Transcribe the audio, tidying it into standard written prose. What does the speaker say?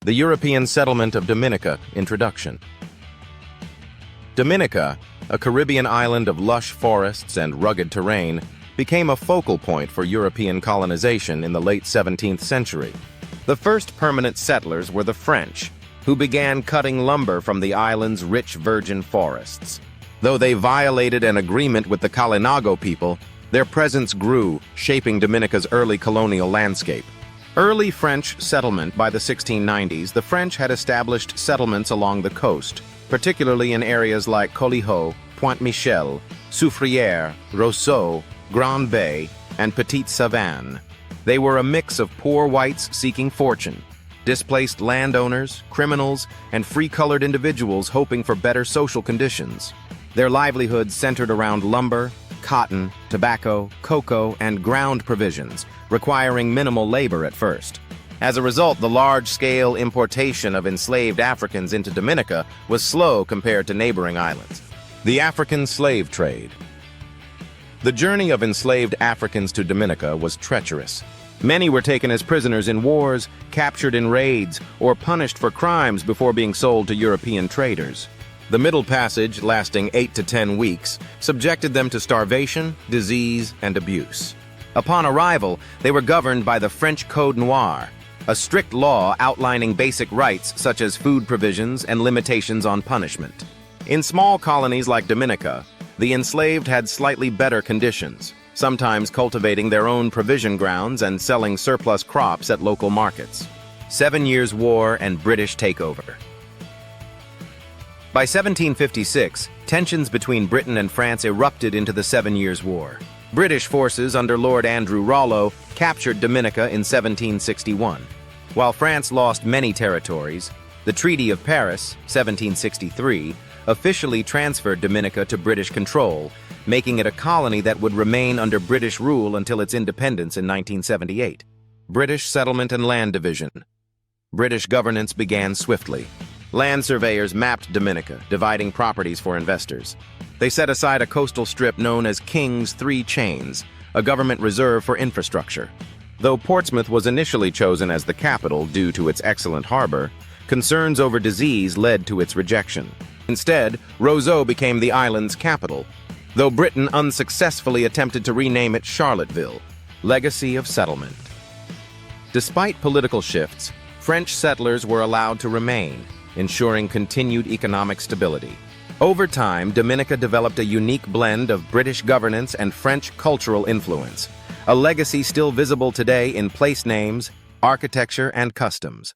The European settlement of Dominica. Introduction. Dominica, a Caribbean island of lush forests and rugged terrain, became a focal point for European colonization in the late 17th century. The first permanent settlers were the French, who began cutting lumber from the island's rich virgin forests. Though they violated an agreement with the Kalinago people, their presence grew, shaping Dominica's early colonial landscape. Early French settlement. By the 1690s, the French had established settlements along the coast, particularly in areas like Coliho, Pointe-Michel, Soufrière, Roseau, Grand Bay, and Petite Savane. They were a mix of poor whites seeking fortune, displaced landowners, criminals, and free-colored individuals hoping for better social conditions. Their livelihoods centered around lumber, cotton, tobacco, cocoa, and ground provisions, requiring minimal labor at first. As a result, the large-scale importation of enslaved Africans into Dominica was slow compared to neighboring islands. The African slave trade. The journey of enslaved Africans to Dominica was treacherous. Many were taken as prisoners in wars, captured in raids, or punished for crimes before being sold to European traders. The Middle Passage, lasting 8 to 10 weeks, subjected them to starvation, disease, and abuse. Upon arrival, they were governed by the French Code Noir, a strict law outlining basic rights such as food provisions and limitations on punishment. In small colonies like Dominica, the enslaved had slightly better conditions, sometimes cultivating their own provision grounds and selling surplus crops at local markets. 7 Years' War and British takeover. By 1756, tensions between Britain and France erupted into the 7 Years' War. British forces under Lord Andrew Rollo captured Dominica in 1761. While France lost many territories, the Treaty of Paris, 1763, officially transferred Dominica to British control, making it a colony that would remain under British rule until its independence in 1978. British settlement and land division. British governance began swiftly. Land surveyors mapped Dominica, dividing properties for investors. They set aside a coastal strip known as King's Three Chains, a government reserve for infrastructure. Though Portsmouth was initially chosen as the capital due to its excellent harbor, concerns over disease led to its rejection. Instead, Roseau became the island's capital, though Britain unsuccessfully attempted to rename it Charlottesville. Legacy of settlement. Despite political shifts, French settlers were allowed to remain, ensuring continued economic stability. Over time, Dominica developed a unique blend of British governance and French cultural influence, a legacy still visible today in place names, architecture, and customs.